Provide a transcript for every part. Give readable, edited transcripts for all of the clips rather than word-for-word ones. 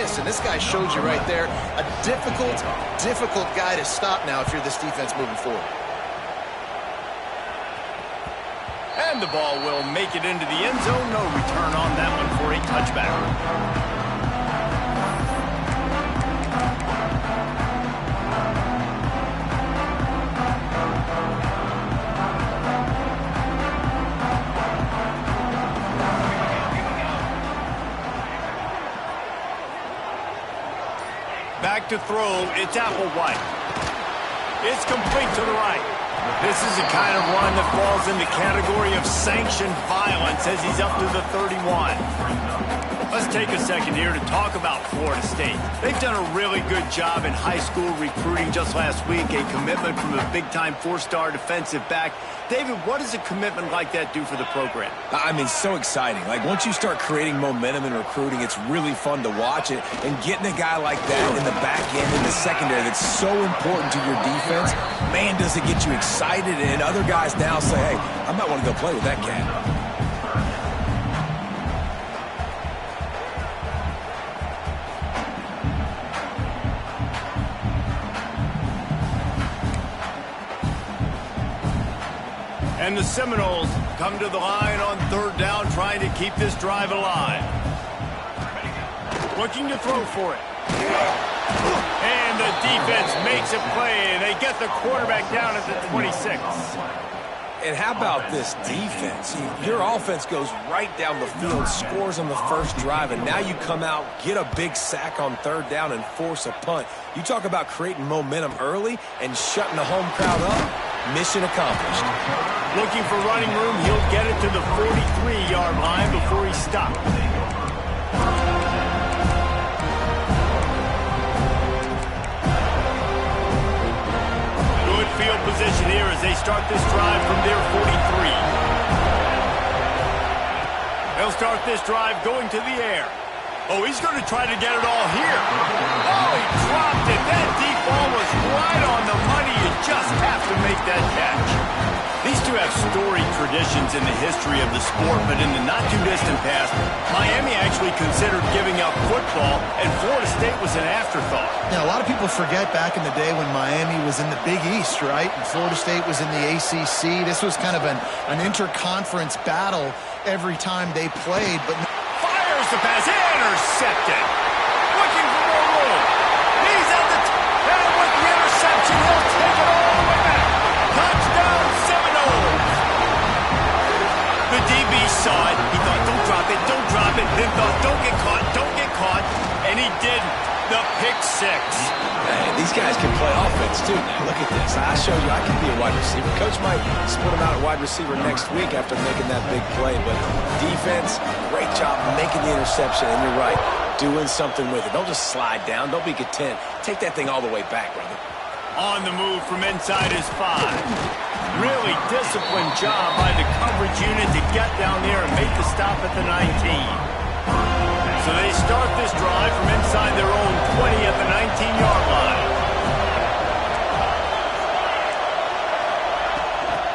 miss. And this guy showed you right there, a difficult guy to stop now if you're this defense moving forward. And the ball will make it into the end zone. No return on that one for a touchback. Back to throw, it's Applewhite. It's complete to the right. This is the kind of run that falls in the category of sanctioned violence as he's up to the 31. Let's take a second here to talk about Florida State. They've done a really good job in high school recruiting just last week, a commitment from a big-time four-star defensive back. David, what does a commitment like that do for the program? I mean, so exciting. Like, once you start creating momentum in recruiting, it's really fun to watch it. And getting a guy like that in the back end, in the secondary, that's so important to your defense, man, does it get you excited. And other guys now say, hey, I might want to go play with that cat. And the Seminoles come to the line on third down, trying to keep this drive alive. Looking to throw for it. And the defense makes a play, and they get the quarterback down at the 26. And how about this defense? Your offense goes right down the field, scores on the first drive, and now you come out, get a big sack on third down, and force a punt. You talk about creating momentum early and shutting the home crowd up. Mission accomplished. Looking for running room, he'll get it to the 43-yard line before he stops. Good field position here as they start this drive from their 43. They'll start this drive going to the air. Oh, he's going to try to get it all here. Oh, he dropped it. That deep ball was right on the money. You just have to make that catch. These two have storied traditions in the history of the sport, but in the not-too-distant past, Miami actually considered giving up football, and Florida State was an afterthought. Yeah, a lot of people forget back in the day when Miami was in the Big East, right? And Florida State was in the ACC. This was kind of an interconference battle every time they played, but fires the pass, intercepted. Looking for more room. He's at the and with the interception, he'll take it all the way back. Touchdown, Seminoles. The DB saw it. He thought, don't drop it, don't drop it. Then thought, don't get caught, and he didn't. The pick six. Hey, these guys can play offense, too. Now, look at this. I showed you I can be a wide receiver. Coach might split him out at wide receiver next week after making that big play. But defense, great job making the interception. And you're right, doing something with it. Don't just slide down. Don't be content. Take that thing all the way back, brother. On the move from inside his 5. Really disciplined job by the coverage unit to get down there and make the stop at the 19. So they start this drive from inside their own 20 at the 19-yard line.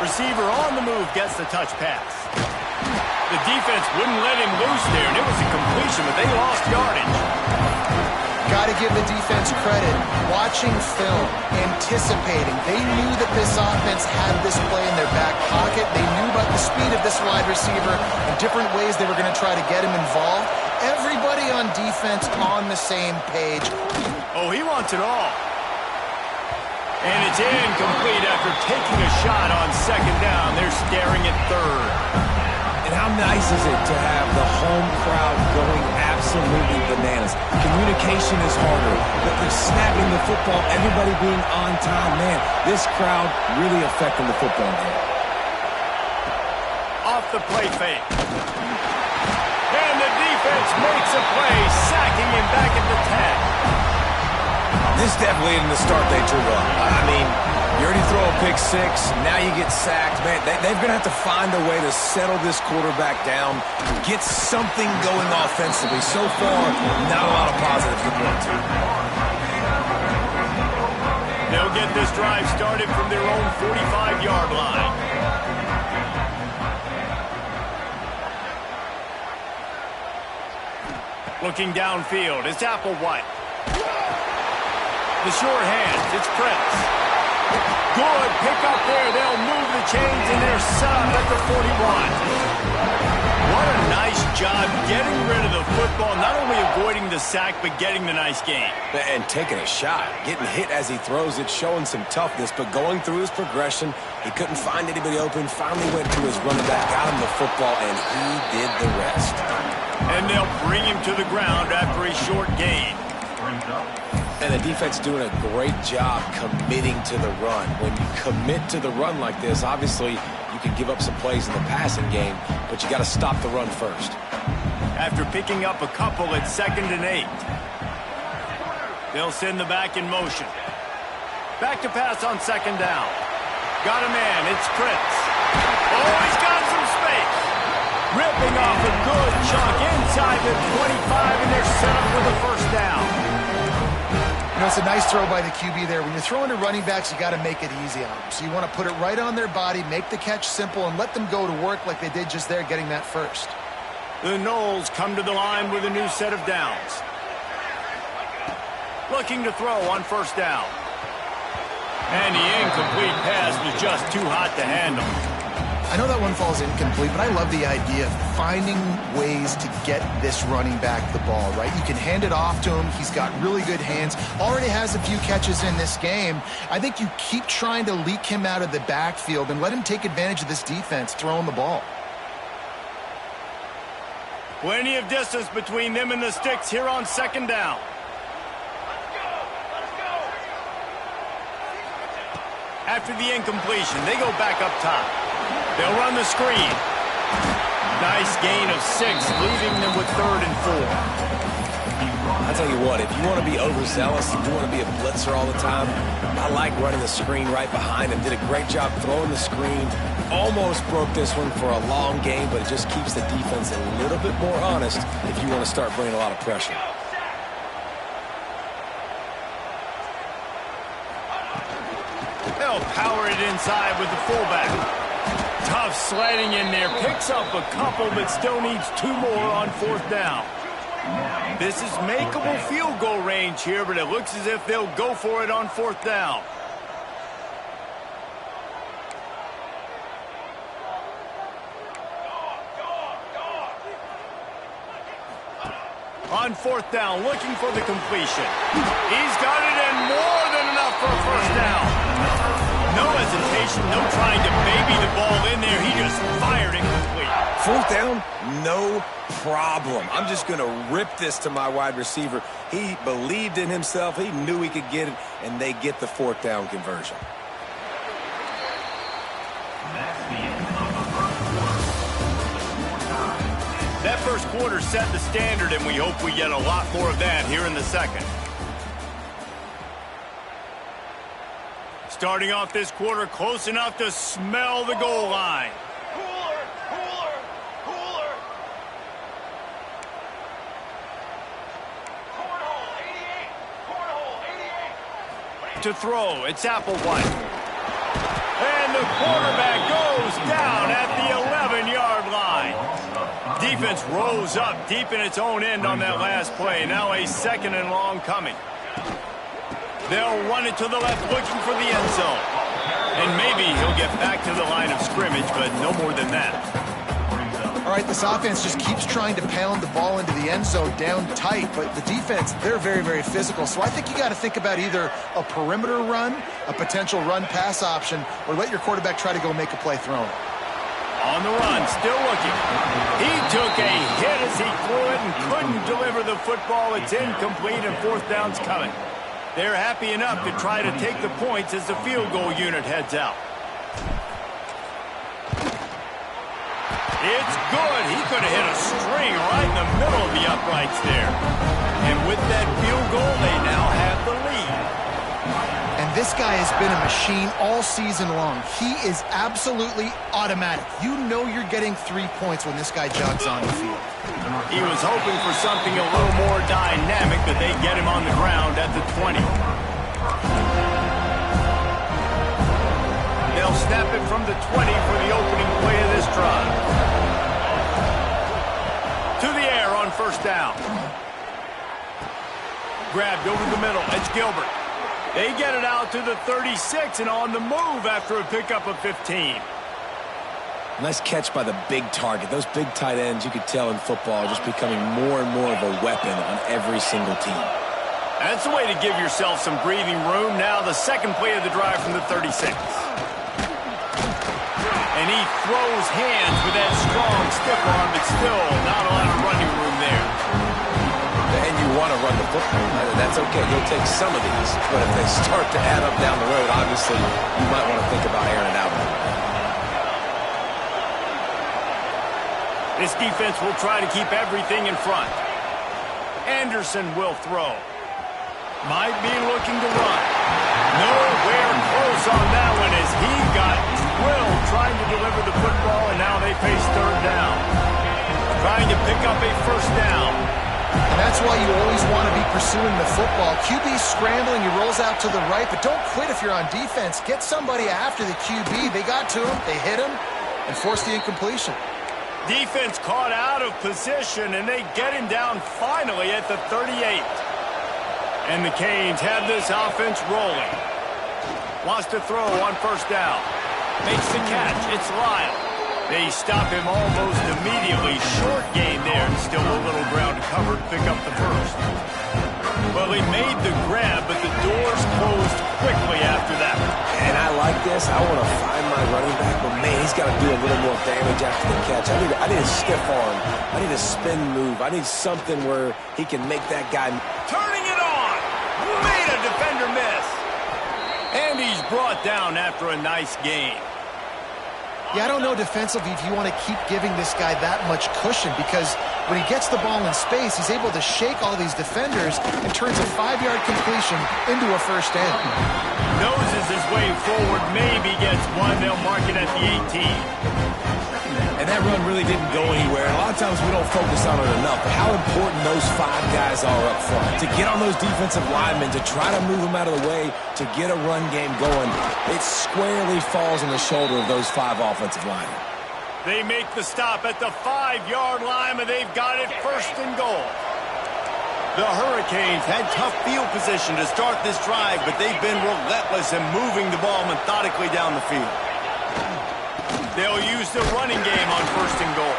Receiver on the move gets the touch pass. The defense wouldn't let him loose there, and it was a completion, but they lost yardage. Got to give the defense credit. Watching film, anticipating. They knew that this offense had this play in their back pocket. They knew about the speed of this wide receiver and different ways they were going to try to get him involved. Everybody on defense on the same page. Oh, he wants it all. And it's incomplete after taking a shot on second down. They're staring at third. And how nice is it to have the home crowd going absolutely bananas? Communication is harder. The snapping the football, everybody being on time. Man, this crowd really affecting the football game. Off the play fake. And the defense makes a play, sacking him back at the 10. This definitely isn't the start they drew up. I mean, you already throw a pick six, now you get sacked. Man, they're going to have to find a way to settle this quarterback down, get something going offensively. So far, not a lot of positives to point to. They'll get this drive started from their own 45-yard line. Looking downfield, it's Applewhite. The short hands, it's Prince. Good pick up there. They'll move the chains, and they're set up at the 41. What a nice job getting rid of the football, not only avoiding the sack, but getting the nice gain. And taking a shot, getting hit as he throws it, showing some toughness, but going through his progression, he couldn't find anybody open, finally went to his running back, got him the football, and he did the rest. And they'll bring him to the ground after a short gain. And the defense doing a great job committing to the run. When you commit to the run like this, obviously you can give up some plays in the passing game, but you got to stop the run first. After picking up a couple at 2nd and 8. They'll send the back in motion. Back to pass on 2nd down. Got a man, it's Prince. Oh, he's got some space. Ripping off a good chunk inside the 25, and they're set up for the first down. You know, it's a nice throw by the QB there. When you're throwing to running backs, you got to make it easy on them. So you want to put it right on their body, make the catch simple, and let them go to work like they did just there, getting that first. The Noles come to the line with a new set of downs. Looking to throw on 1st down. And the incomplete pass was just too hot to handle. I know that one falls incomplete, but I love the idea of finding ways to get this running back the ball, right? You can hand it off to him. He's got really good hands. Already has a few catches in this game. I think you keep trying to leak him out of the backfield and let him take advantage of this defense throwing the ball. Plenty of distance between them and the sticks here on 2nd down. After the incompletion, they go back up top. They'll run the screen. Nice gain of 6, leaving them with 3rd and 4. I'll tell you what, if you want to be overzealous, if you want to be a blitzer all the time, I like running the screen right behind him. Did a great job throwing the screen. Almost broke this one for a long game, but it just keeps the defense a little bit more honest if you want to start bringing a lot of pressure. They'll power it inside with the fullback. Tough sledding in there. Picks up a couple, but still needs 2 more on 4th down. This is makeable field goal range here, but it looks as if they'll go for it on 4th down. On 4th down, looking for the completion. He's got it, and more than enough for a 1st down. No hesitation, no trying to baby the ball in there. He just fired it complete. 4th down, no problem. I'm just going to rip this to my wide receiver. He believed in himself. He knew he could get it, and they get the 4th down conversion. That first quarter set the standard, and we hope we get a lot more of that here in the second. Starting off this quarter close enough to smell the goal line. Cooler, cooler, cooler. Cornhole, 88. Cornhole, 88. To throw, it's Applewhite. And the quarterback goes down at the 11-yard line. Defense rose up deep in its own end on that last play. Now a 2nd and long coming. They'll run it to the left, looking for the end zone. And maybe he'll get back to the line of scrimmage, but no more than that. All right, this offense just keeps trying to pound the ball into the end zone down tight, but the defense, they're very, very physical. So I think you got to think about either a perimeter run, a potential run-pass option, or let your quarterback try to go make a play thrown. On the run, still looking. He took a hit as he threw it and couldn't deliver the football. It's incomplete, and 4th down's coming. They're happy enough to try to take the points as the field goal unit heads out. It's good. He could have hit a string right in the middle of the uprights there. And with that field goal, they now have the lead. And this guy has been a machine all season long. He is absolutely automatic. You know you're getting 3 points when this guy jogs on the field. He was hoping for something a little more dynamic, but they get him on the ground at the 20. They'll snap it from the 20 for the opening play of this drive. To the air on 1st down. Grabbed over the middle. It's Gilbert. They get it out to the 36 and on the move after a pickup of 15. Nice catch by the big target. Those big tight ends, you could tell in football, are just becoming more and more of a weapon on every single team. That's a way to give yourself some breathing room. Now the second play of the drive from the 36. And he throws hands with that strong stiff arm, but still not a lot of running room there. And you want to run the football. That's okay. You'll take some of these. But if they start to add up down the road, obviously, you might want to think about airing it out. This defense will try to keep everything in front. Anderson will throw. Might be looking to run. Nowhere close on that one as he got drilled trying to deliver the football, and now they face third down. Trying to pick up a first down. And that's why you always want to be pursuing the football. QB's scrambling, he rolls out to the right, but don't quit if you're on defense. Get somebody after the QB. They got to him, they hit him, and forced the incompletion. Defense caught out of position, and they get him down finally at the 38. And the Canes have this offense rolling. Wants to throw on first down. Makes the catch. It's Lyle. They stop him almost immediately. Short gain there, and still a little ground to cover to pick up the first. Well, he made the grab, but the doors closed quickly after that. And I like this. I want to find my running back, but man, he's got to do a little more damage after the catch. I need a stiff arm. I need a spin move. I need something where he can make that guy. Turning it on. Made a defender miss. And he's brought down after a nice gain. Yeah, I don't know defensively if you want to keep giving this guy that much cushion, because when he gets the ball in space, he's able to shake all these defenders and turns a 5-yard completion into a first down. Noses his way forward, maybe gets one. They'll mark it at the 18. And that run really didn't go anywhere. A lot of times we don't focus on it enough, but how important those 5 guys are up front. To get on those defensive linemen, to try to move them out of the way, to get a run game going, it squarely falls on the shoulder of those 5 offensive linemen. They make the stop at the 5-yard line, and they've got it first and goal. The Hurricanes had tough field position to start this drive, but they've been relentless in moving the ball methodically down the field. They'll use the running game on first and goal.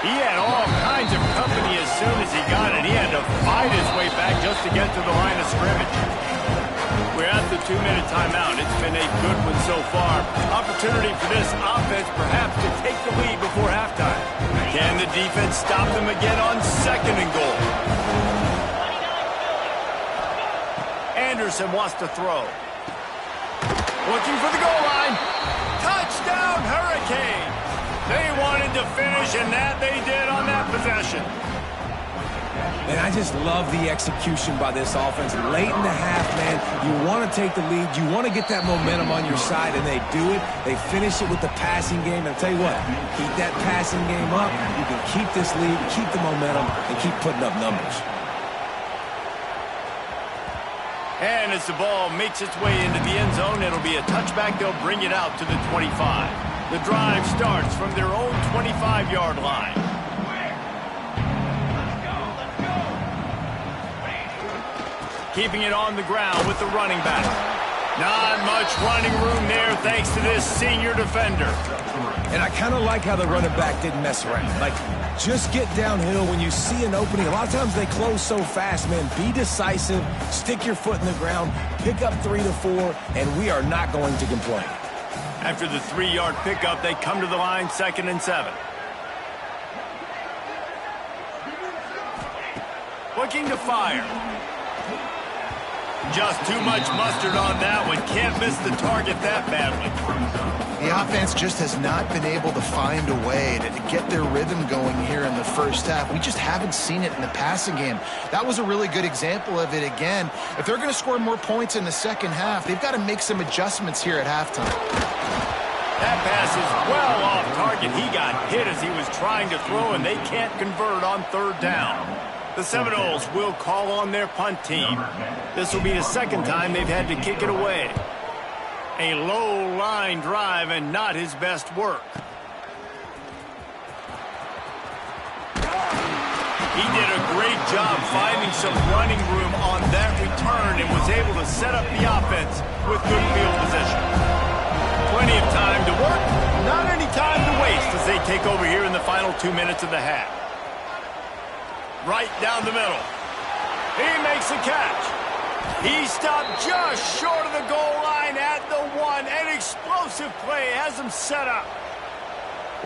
He had all kinds of company as soon as he got it. He had to fight his way back just to get to the line of scrimmage. We're at the 2-minute timeout. It's been a good one so far. Opportunity for this offense perhaps to take the lead before halftime. Can the defense stop them again on second and goal? Anderson wants to throw. Looking for the goal line. Touchdown, Hurricane! They wanted to finish, and that they did on that possession. And I just love the execution by this offense. Late in the half, man, you want to take the lead. You want to get that momentum on your side, and they do it. They finish it with the passing game. And I'll tell you what, keep that passing game up. You can keep this lead, keep the momentum, and keep putting up numbers. And as the ball makes its way into the end zone, it'll be a touchback. They'll bring it out to the 25. The drive starts from their own 25-yard line. Keeping it on the ground with the running back. Not much running room there thanks to this senior defender. And I kind of like how the running back didn't mess around. Like, just get downhill when you see an opening. A lot of times they close so fast, man. Be decisive, stick your foot in the ground, pick up 3 to 4, and we are not going to complain. After the 3-yard pickup, they come to the line, 2nd and 7. Looking to fire. Just too much mustard on that one. Can't miss the target that badly. The offense just has not been able to find a way to get their rhythm going here in the first half. We just haven't seen it in the passing game. That was a really good example of it again. If they're going to score more points in the second half, they've got to make some adjustments here at halftime. That pass is well off target. He got hit as he was trying to throw, and they can't convert on 3rd down. The Seminoles will call on their punt team. This will be the second time they've had to kick it away. A low line drive and not his best work. He did a great job finding some running room on that to set up the offense with good field position. Plenty of time to work, not any time to waste as they take over here in the final 2 minutes of the half. Right down the middle. He makes a catch. He stopped just short of the goal line at the 1. An explosive play has him set up.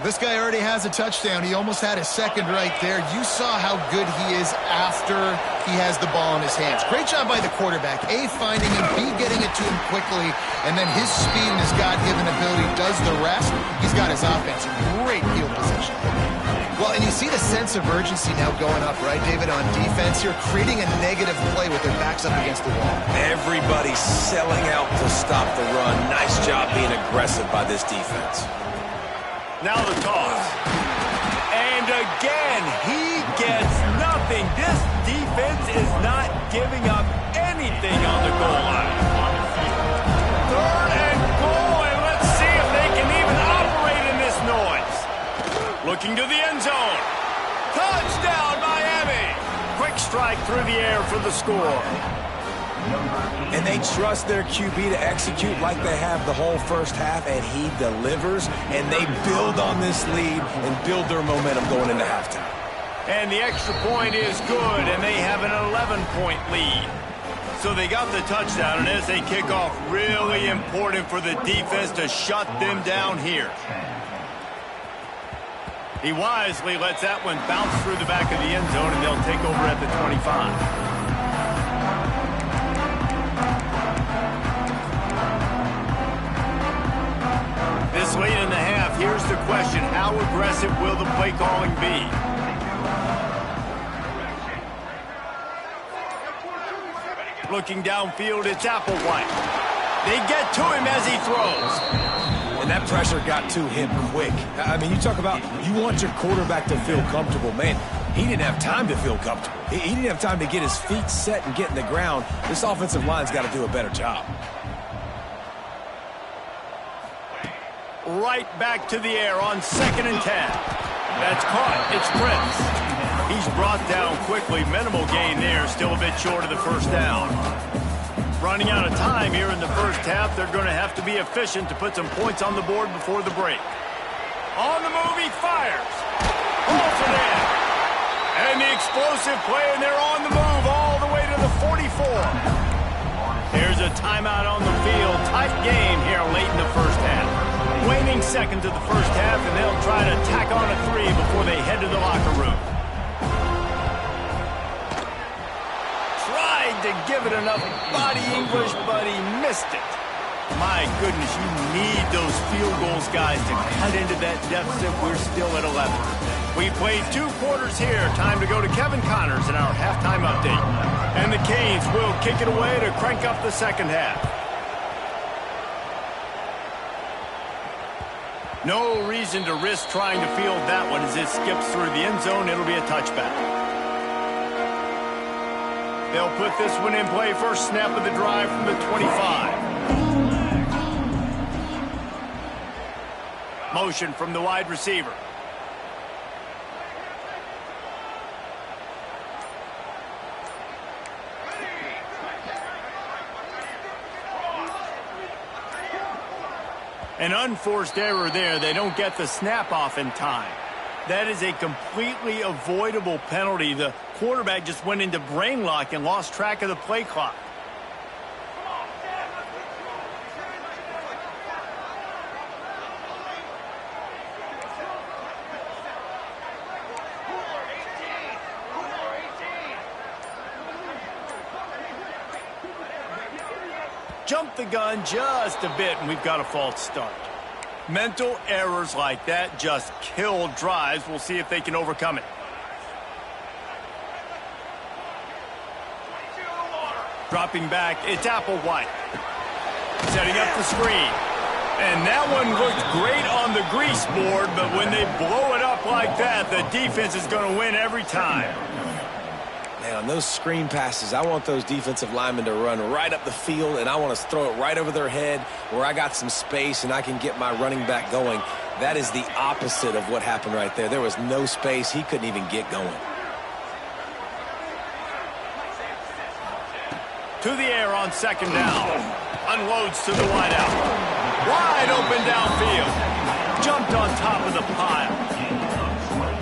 This guy already has a touchdown. He almost had a second right there. You saw how good he is after he has the ball in his hands. Great job by the quarterback. A, finding him, B, getting it to him quickly, and then his speed and his God-given ability does the rest. He's got his offense in great field position. Well, and you see the sense of urgency now going up, right, David, on defense. You're creating a negative play with their backs up against the wall. Everybody's selling out to stop the run. Nice job being aggressive by this defense. Now the toss. And again, he gets nothing. This defense is not giving up anything on the goal line. 3rd and goal, and let's see if they can even operate in this noise. Looking to the end zone. Touchdown, Miami. Quick strike through the air for the score. And they trust their QB to execute like they have the whole first half, and he delivers, and they build on this lead and build their momentum going into halftime. And the extra point is good, and they have an 11-point lead. So they got the touchdown, and as they kick off, really important for the defense to shut them down here. He wisely lets that one bounce through the back of the end zone, and they'll take over at the 25. This late in the half, here's the question. How aggressive will the play calling be? Looking downfield, it's Applewhite. They get to him as he throws. And that pressure got to him quick. I mean, you talk about you want your quarterback to feel comfortable. Man, he didn't have time to feel comfortable. He didn't have time to get his feet set and get in the ground. This offensive line's got to do a better job. Right back to the air on 2nd and 10. That's caught. It's Prince. He's brought down quickly. Minimal gain there. Still a bit short of the first down. Running out of time here in the first half. They're going to have to be efficient to put some points on the board before the break. On the move, he fires. Holds it in. And the explosive play, and they're on the move all the way to the 44. Here's a timeout on the field. Tight game here late in the first half. Waning seconds of the first half, and they'll try to tack on a 3 before they head to the locker room. Tried to give it enough body English, but he missed it. My goodness, you need those field goals, guys, to cut into that deficit. We're still at 11. We played 2 quarters here. Time to go to Kevin Connors in our halftime update. And the Canes will kick it away to crank up the second half. No reason to risk trying to field that one as it skips through the end zone. It'll be a touchback. They'll put this one in play. First snap of the drive from the 25. Motion from the wide receiver. An unforced error there. They don't get the snap off in time. That is a completely avoidable penalty. The quarterback just went into brain lock and lost track of the play clock. Jumped the gun just a bit, and we've got a false start. Mental errors like that just kill drives. We'll see if they can overcome it. Dropping back, it's Applewhite. Setting up the screen. And that one looked great on the grease board, but when they blow it up like that, the defense is going to win every time. Man, on those screen passes, I want those defensive linemen to run right up the field, and I want to throw it right over their head where I got some space and I can get my running back going. That is the opposite of what happened right there. There was no space. He couldn't even get going. To the air on second down. Unloads to the wideout. Wide open downfield. Jumped on top of the pile.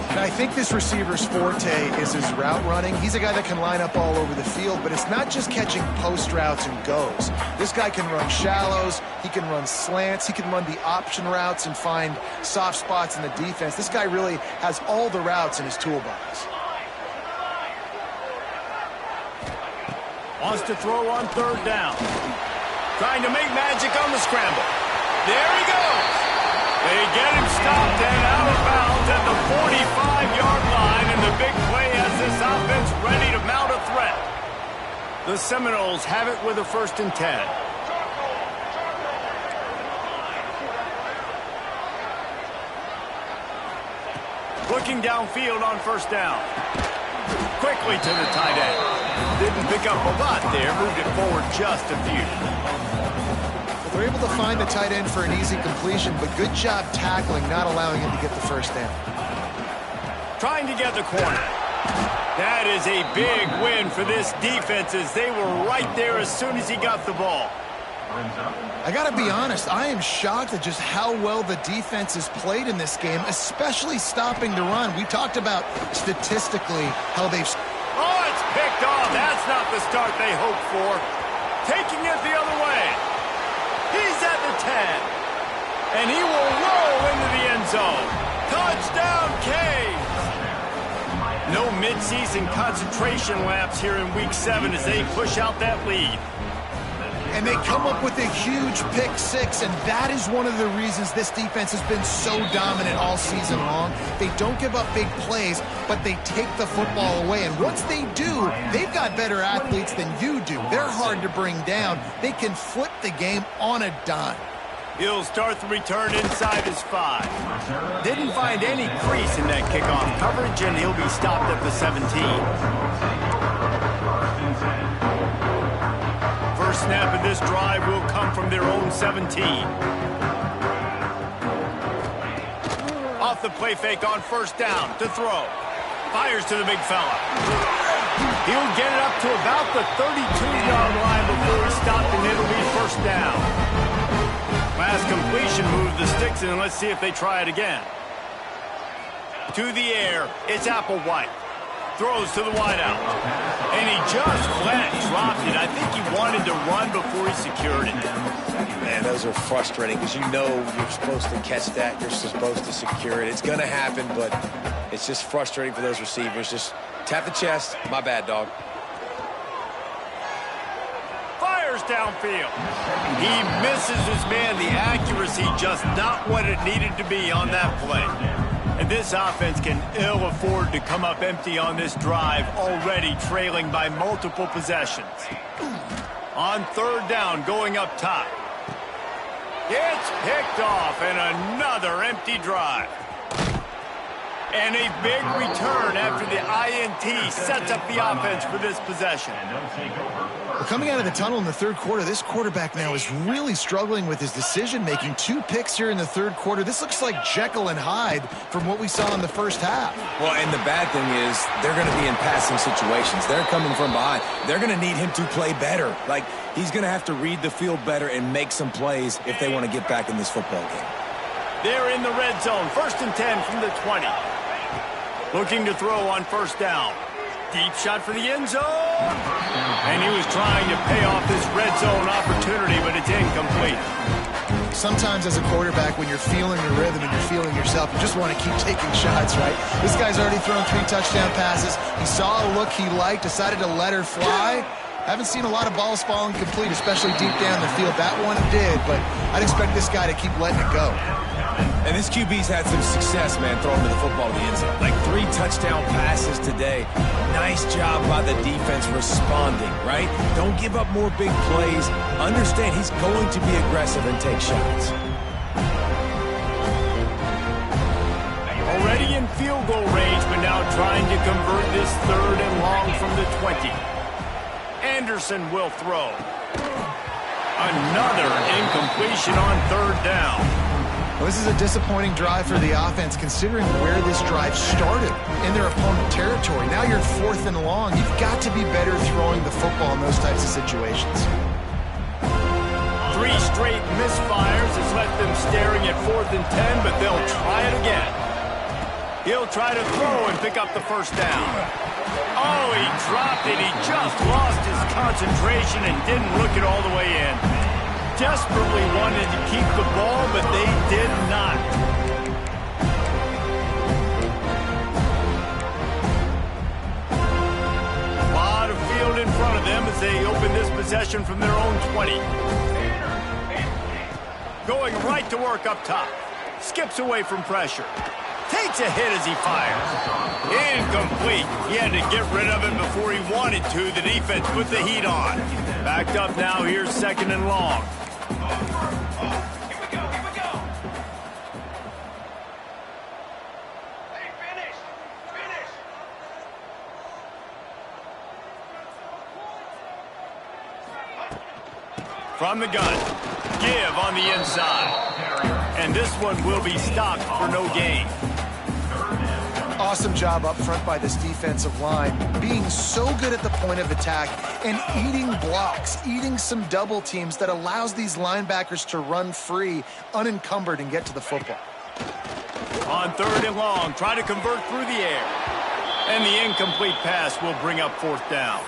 And I think this receiver's forte is his route running. He's a guy that can line up all over the field, but it's not just catching post routes and goes. This guy can run shallows, he can run slants, he can run the option routes and find soft spots in the defense. This guy really has all the routes in his toolbox. Wants to throw on third down. Trying to make magic on the scramble. There he goes. They get him stopped and out of bounds at the 45-yard line, and the big play has this offense ready to mount a threat. The Seminoles have it with a 1st and 10. Looking downfield on 1st down. Quickly to the tight end. Didn't pick up a lot there, moved it forward just a few. They're able to find the tight end for an easy completion, but good job tackling, not allowing him to get the 1st down. Trying to get the corner. That is a big win for this defense, as they were right there as soon as he got the ball. I got to be honest, I am shocked at just how well the defense has played in this game, especially stopping the run. We talked about statistically how they've... Oh, it's picked off. That's not the start they hoped for. Taking it the other way. He's at the 10. And he will roll into the end zone. Touchdown, Canes. No midseason concentration laps here in Week 7 as they push out that lead. And they come up with a huge pick 6, and that is one of the reasons this defense has been so dominant all season long. They don't give up big plays, but they take the football away. And once they do, they've got better athletes than you do. They're hard to bring down. They can flip the game on a dime. He'll start the return inside his 5. Didn't find any crease in that kickoff coverage, and he'll be stopped at the 17. First snap of this drive will come from their own 17. Off the play fake on 1st down to throw. Fires to the big fella. He'll get it up to about the 32-yard line before he's stopped, and it'll be 1st down. Last completion moved the sticks in, and let's see if they try it again. To the air, it's Applewhite. Throws to the wideout. And he just flat dropped it. I think he wanted to run before he secured it. Man, those are frustrating because you know you're supposed to catch that. You're supposed to secure it. It's going to happen, but it's just frustrating for those receivers. Just tap the chest. My bad, dog. Fires downfield. He misses his man. The accuracy just not what it needed to be on that play. And this offense can ill afford to come up empty on this drive, already trailing by multiple possessions. On 3rd down, going up top. It's picked off, and another empty drive. And a big return after the INT sets up the offense for this possession. Well, coming out of the tunnel in the 3rd quarter, this quarterback now is really struggling with his decision-making. 2 picks here in the 3rd quarter. This looks like Jekyll and Hyde from what we saw in the 1st half. Well, and the bad thing is they're going to be in passing situations. They're coming from behind. They're going to need him to play better. Like, he's going to have to read the field better and make some plays if they want to get back in this football game. They're in the red zone. 1st and 10 from the 20. Looking to throw on 1st down. Deep shot for the end zone. And he was trying to pay off this red zone opportunity, but it's incomplete. Sometimes as a quarterback, when you're feeling your rhythm and you're feeling yourself, you just want to keep taking shots, right? This guy's already thrown 3 touchdown passes. He saw a look he liked, decided to let her fly. Haven't seen a lot of balls falling complete, especially deep down the field. That one did, but I'd expect this guy to keep letting it go. And this QB's had some success, man, throwing the football to the end zone. Like 3 touchdown passes today. Nice job by the defense responding, right? Don't give up more big plays. Understand he's going to be aggressive and take shots. Already in field goal range, but now trying to convert this 3rd and long from the 20. Anderson will throw. Another incompletion on 3rd down. Well, this is a disappointing drive for the offense, considering where this drive started in their opponent territory. Now you're 4th and long. You've got to be better throwing the football in those types of situations. 3 straight misfires has left them staring at 4th and 10, but they'll try it again. He'll try to throw and pick up the first down. Oh, he dropped it. He just lost his concentration and didn't look it all the way in. Desperately wanted to keep the ball, but they did not. A lot of field in front of them as they open this possession from their own 20. Going right to work up top. Skips away from pressure. Takes a hit as he fires. Incomplete. He had to get rid of it before he wanted to. The defense put the heat on. Backed up now. Here's 2nd and long. Here we go. Hey, finish. From the gun. Give on the inside. And this one will be stopped for no gain. Awesome job up front by this defensive line, being so good at the point of attack and eating blocks, eating some double teams that allows these linebackers to run free, unencumbered, and get to the football. On 3rd and long, try to convert through the air. And the incomplete pass will bring up 4th down.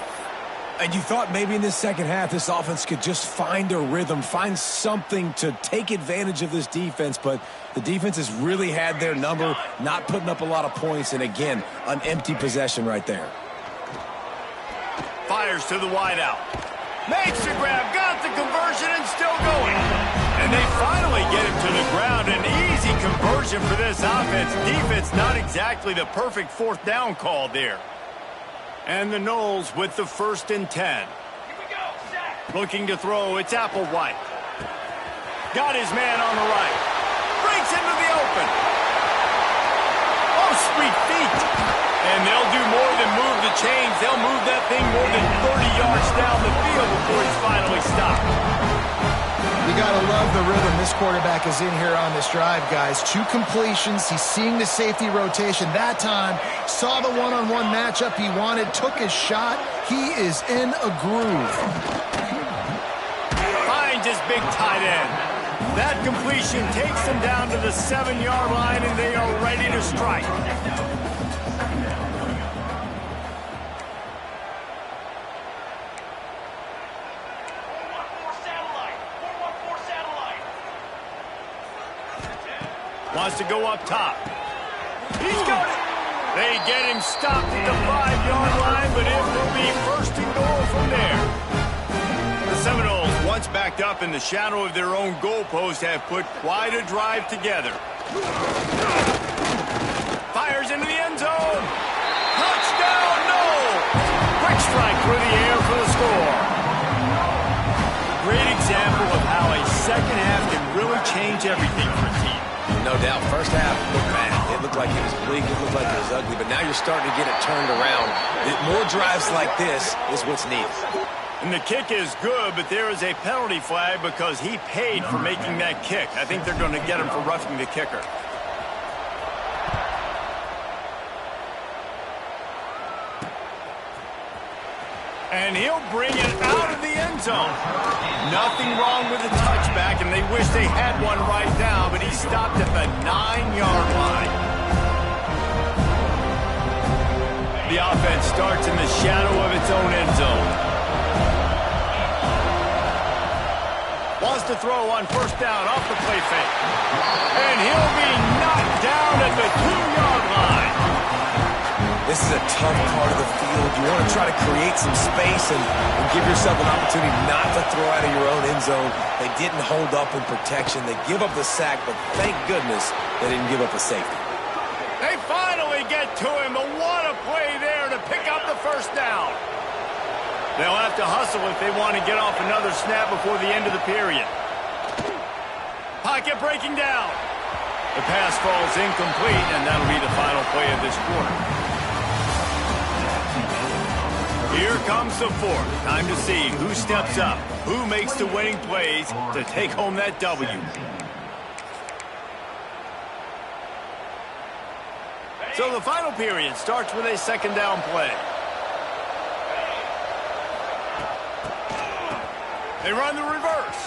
And you thought maybe in this second half this offense could just find a rhythm, find something to take advantage of this defense, but the defense has really had their number, not putting up a lot of points, and again, an empty possession right there. Fires to the wideout. Makes the grab, got the conversion, and still going. And they finally get him to the ground. An easy conversion for this offense. Defense, not exactly the perfect 4th down call there. And the Noles with the 1st and 10. Here we go. Set. Looking to throw, it's Applewhite. Got his man on the right. Breaks into the open. Oh, sweet feet. And they'll do more than move the chains. They'll move that thing more than 30 yards down the field before he's finally stopped. You got to love the rhythm this quarterback is in here on this drive, guys. 2 completions. He's seeing the safety rotation that time. Saw the one-on-one matchup he wanted. Took his shot. He is in a groove. Finds his big tight end. That completion takes them down to the 7-yard line, and they are ready to strike. Wants to go up top. He's got it. They get him stopped at the 5-yard line, but it will be 1st and goal from there. The Seminoles, once backed up in the shadow of their own goalpost, have put quite a drive together. Fires into the end zone. Touchdown, no! Quick strike through the air for the score. Great example of how a second half can really change everything for a team. No doubt. First half looked bad. It looked like it was bleak. It looked like it was ugly. But now you're starting to get it turned around. More drives like this is what's needed. And the kick is good, but there is a penalty flag because he paid for making that kick. I think they're going to get him for roughing the kicker. And he'll bring it out of the end zone. Nothing wrong with the touchback, and they wish they had one right now, but he stopped at the 9-yard line. The offense starts in the shadow of its own end zone. Wants to throw on 1st down off the play fake. And he'll be knocked down at the 2-yard line. This is a tough part of the field. You want to try to create some space and give yourself an opportunity not to throw out of your own end zone. They didn't hold up in protection. They give up the sack, but thank goodness they didn't give up a safety. They finally get to him, but what a play there to pick up the 1st down. They'll have to hustle if they want to get off another snap before the end of the period. Pocket breaking down. The pass falls incomplete, and that'll be the final play of this quarter. Here comes the 4th. Time to see who steps up, who makes the winning plays to take home that W. So the final period starts with a second down play. They run the reverse.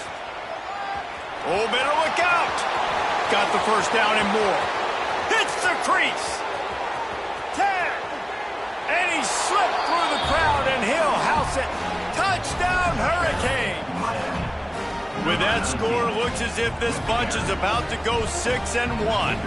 Oh, better look out. Got the first down and more. Hits the crease. 10. And he slipped through the crowd, and he'll house it. Touchdown, Hurricane. With that score, it looks as if this bunch is about to go 6-1.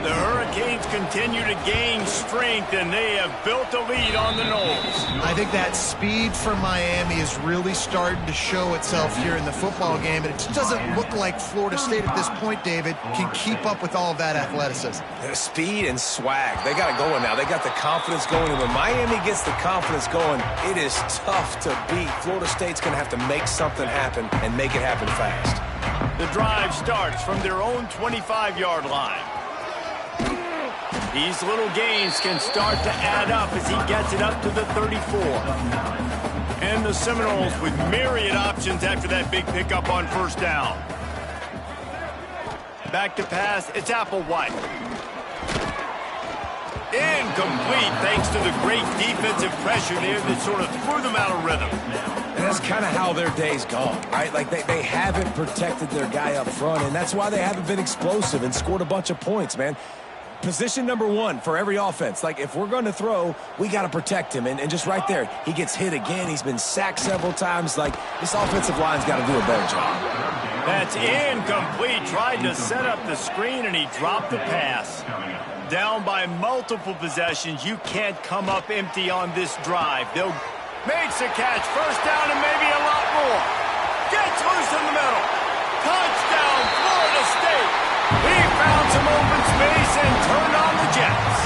The Hurricanes continue to gain strength, and they have built a lead on the Noles. I think that speed for Miami is really starting to show itself here in the football game, and it just doesn't look like Florida State at this point, David, can keep up with all of that athleticism. Speed and swag. They got it going now. They got the confidence going, and when Miami gets the confidence going, it is tough to beat. Florida State's going to have to make something happen and make it happen fast. The drive starts from their own 25-yard line. These little gains can start to add up as he gets it up to the 34. And the Seminoles with myriad options after that big pickup on first down. Back to pass, it's Applewhite. Incomplete thanks to the great defensive pressure there that sort of threw them out of rhythm. And that's kind of how their day's gone, right? Like they haven't protected their guy up front, and that's why they haven't been explosive and scored a bunch of points, man. Position number one for every offense. Like, if we're going to throw, we got to protect him. And just right there, he gets hit again. He's been sacked several times. Like, this offensive line's got to do a better job. That's incomplete. Tried to set up the screen, and he dropped the pass. Down by multiple possessions. You can't come up empty on this drive. They'll makes a catch. First down and maybe a lot more. Gets loose in the middle. Touchdown, Florida State. He found some open space and turned on the Jets.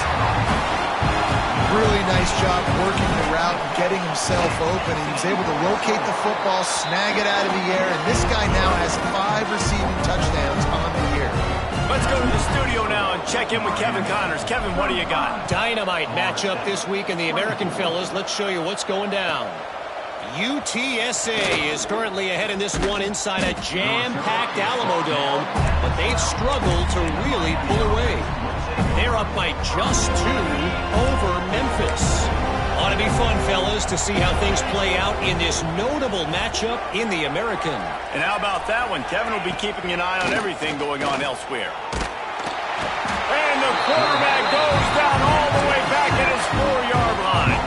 Really nice job working the route and getting himself open. He was able to locate the football, snag it out of the air, and this guy now has 5 receiving touchdowns on the year. Let's go to the studio now and check in with Kevin Connors. Kevin, what do you got? Dynamite matchup this week in the American fellas. Let's show you what's going down. UTSA is currently ahead in this one inside a jam-packed Alamodome, but they've struggled to really pull away. They're up by just 2 over Memphis. Ought to be fun, fellas, to see how things play out in this notable matchup in the American. And how about that one? Kevin will be keeping an eye on everything going on elsewhere. And the quarterback goes down all the way back at his 4-yard line.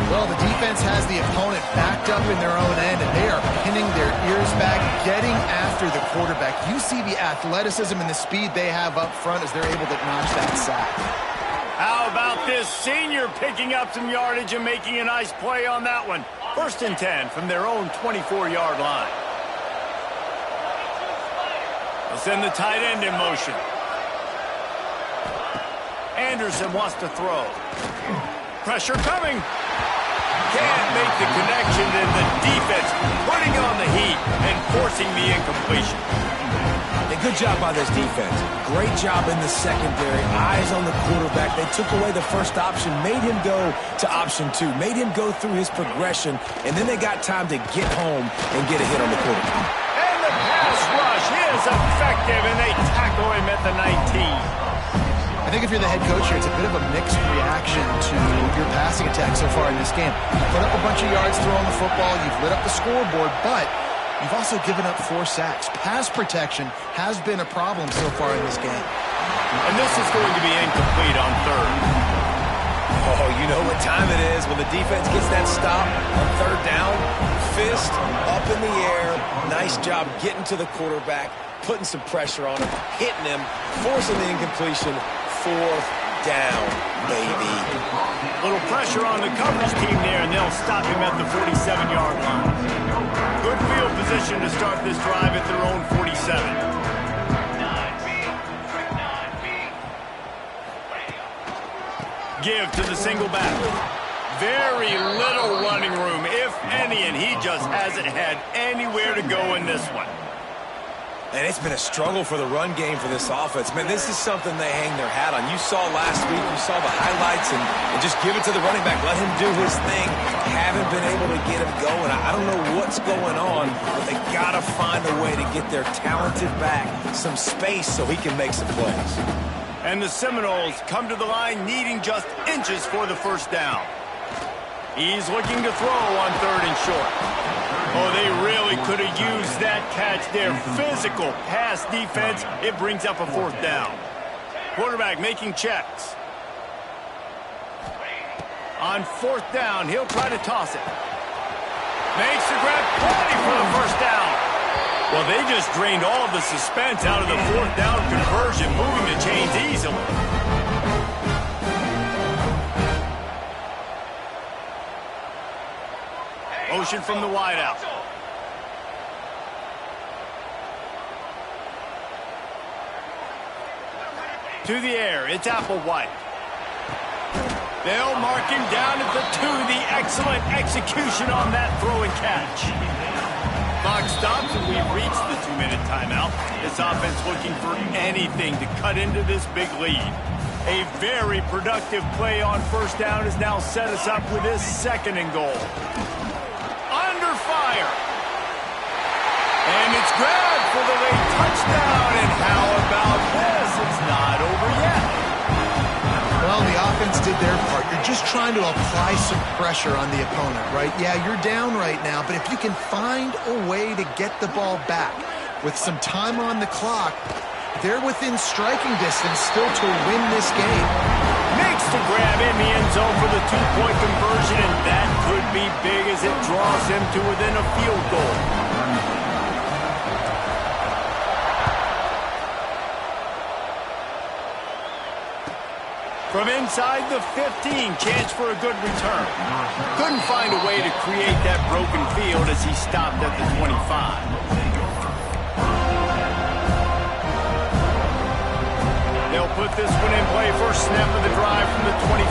Well, the defense has the opponent backed up in their own end, and they are pinning their ears back, getting after the quarterback. You see the athleticism and the speed they have up front as they're able to notch that sack. How about this senior picking up some yardage and making a nice play on that one? 1st and 10 from their own 24-yard line. They'll send the tight end in motion. Anderson wants to throw. Pressure coming. Can't make the connection, and the defense putting on the heat and forcing the incompletion. A good job by this defense. Great job in the secondary. Eyes on the quarterback. They took away the first option, made him go to option 2, made him go through his progression, and then they got time to get home and get a hit on the quarterback. And the pass rush is effective, and they tackle him at the 19. I think if you're the head coach here, it's a bit of a mixed reaction to your passing attack so far in this game. You put up a bunch of yards throwing the football, you've lit up the scoreboard, but you've also given up 4 sacks. Pass protection has been a problem so far in this game. And this is going to be incomplete on 3rd. Oh, you know what time it is when the defense gets that stop on 3rd down. Fist up in the air. Nice job getting to the quarterback, putting some pressure on him, hitting him, forcing the incompletion. 4th down, baby. Little pressure on the coverage team there, and they'll stop him at the 47-yard line. Good field position to start this drive at their own 47. Give to the single back. Very little running room, if any, and he just hasn't had anywhere to go in this one. And it's been a struggle for the run game for this offense. Man, this is something they hang their hat on. You saw last week, you saw the highlights, and just give it to the running back. Let him do his thing. Haven't been able to get him going. I don't know what's going on, but they got to find a way to get their talented back some space so he can make some plays. And the Seminoles come to the line needing just inches for the first down. He's looking to throw on 3rd and short. Oh, they really could have used that catch there. Physical pass defense. It brings up a 4th down. Quarterback making checks. On 4th down, he'll try to toss it. Makes the grab, plenty for the first down. Well, they just drained all of the suspense out of the 4th down conversion, moving the chains easily. Motion from the wideout. To the air, it's Applewhite. They'll mark him down at the 2. The excellent execution on that throw and catch. Clock stops and we've reached the 2-minute timeout. This offense looking for anything to cut into this big lead. A very productive play on first down has now set us up with this 2nd and goal. Under fire. And it's grabbed for the late touchdown. And how about this? It's not over yet. Well, the offense did their part. You're just trying to apply some pressure on the opponent, right? Yeah, you're down right now, but if you can find a way to get the ball back with some time on the clock, they're within striking distance still to win this game. Makes the grab in the end zone for the 2-point conversion, and that could be big as it draws him to within a field goal. From inside the 15, chance for a good return. Couldn't find a way to create that broken field as he stopped at the 25. They'll put this one in play first snap of the drive from the 25.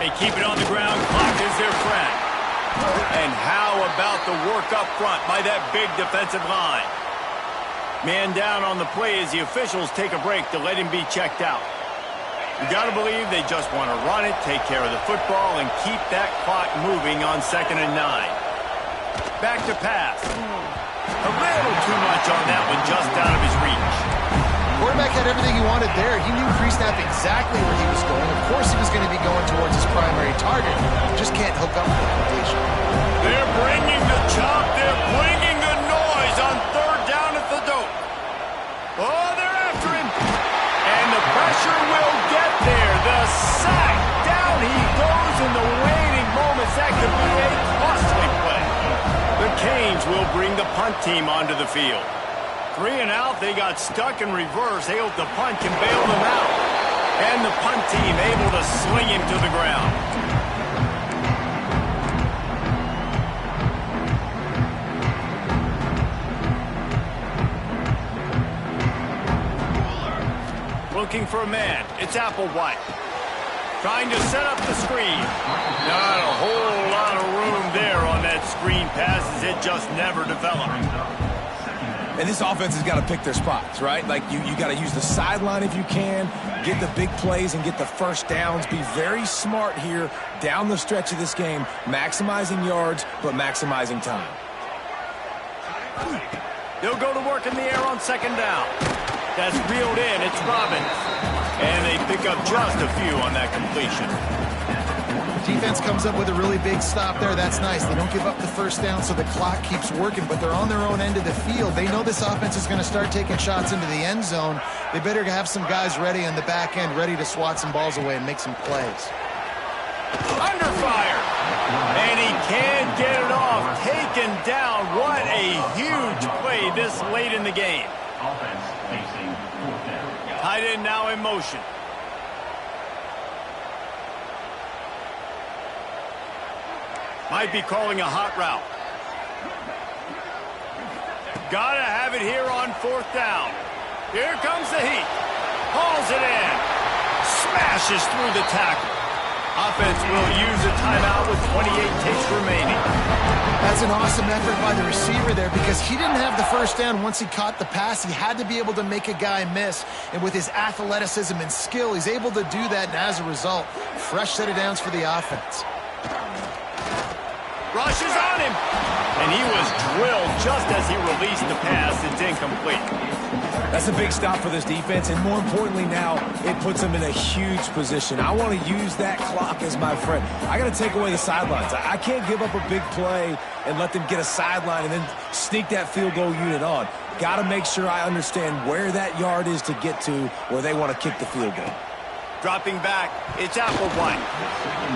They keep it on the ground. Clock is their friend. And how about the work up front by that big defensive line? Man down on the play as the officials take a break to let him be checked out. You got to believe they just want to run it, take care of the football, and keep that clock moving on 2nd and 9. Back to pass. A little too much on that one, just out of his reach. Quarterback had everything he wanted there. He knew pre-snap exactly where he was going. Of course he was going to be going towards his primary target. Just can't hook up with the completion. They're bringing the chop. They're bringing the noise on 3rd down at the dope. Oh, they're after him. And the pressure will get there. The sack. Down he goes in the waning moments. That could be a costly play. The Canes will bring the punt team onto the field. 3 and out. They got stuck in reverse. Able to punt can bail them out. And the punt team able to sling him to the ground. Looking for a man. It's Applewhite. Trying to set up the screen. Not a whole lot of room there on that screen pass as it just never developed. And this offense has got to pick their spots, right? Like, you got to use the sideline if you can, get the big plays and get the first downs. Be very smart here down the stretch of this game, maximizing yards, but maximizing time. They'll go to work in the air on 2nd down. That's reeled in. It's Robbins. And they pick up just a few on that completion. Defense comes up with a really big stop there. That's nice. They don't give up the first down, so the clock keeps working, but they're on their own end of the field. They know this offense is going to start taking shots into the end zone. They better have some guys ready on the back end, ready to swat some balls away and make some plays. Under fire. And he can't get it off. Taken down. What a huge play this late in the game. Tight end now in motion. Might be calling a hot route. Gotta have it here on 4th down. Here comes the heat. Hauls it in. Smashes through the tackle. Offense will use a timeout with 28 ticks remaining. That's an awesome effort by the receiver there because he didn't have the first down once he caught the pass. He had to be able to make a guy miss. And with his athleticism and skill, he's able to do that. And as a result, fresh set of downs for the offense. Rushes on him. And he was drilled just as he released the pass. It's incomplete. That's a big stop for this defense, and more importantly now, it puts them in a huge position. I want to use that clock as my friend. I got to take away the sidelines. I can't give up a big play and let them get a sideline and then sneak that field goal unit on. Got to make sure I understand where that yard is to get to where they want to kick the field goal. Dropping back, it's Applewhite.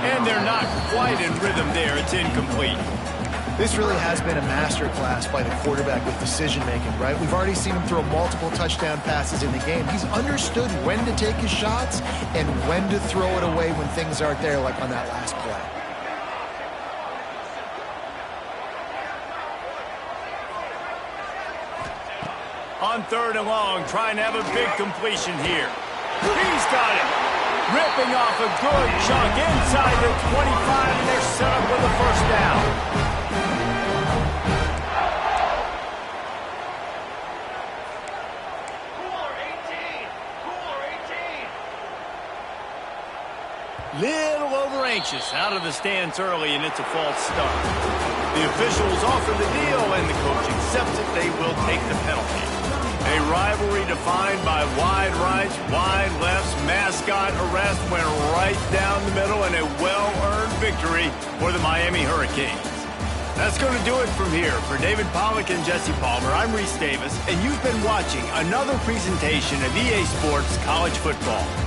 And they're not quite in rhythm there. It's incomplete. This really has been a masterclass by the quarterback with decision-making, right? We've already seen him throw multiple touchdown passes in the game. He's understood when to take his shots and when to throw it away when things aren't there, like on that last play. On 3rd and long, trying to have a big completion here. He's got it. Ripping off a good chunk inside the 25, and they're set up with a first down. Little over anxious out of the stands early, and it's a false start. The officials offer the deal, and the coach accepts it. They will take the penalty. A rivalry defined by wide rights, wide lefts, mascot arrest went right down the middle, and a well-earned victory for the Miami Hurricanes. That's going to do it from here. For David Pollack and Jesse Palmer, I'm Reese Davis, and you've been watching another presentation of EA Sports College Football.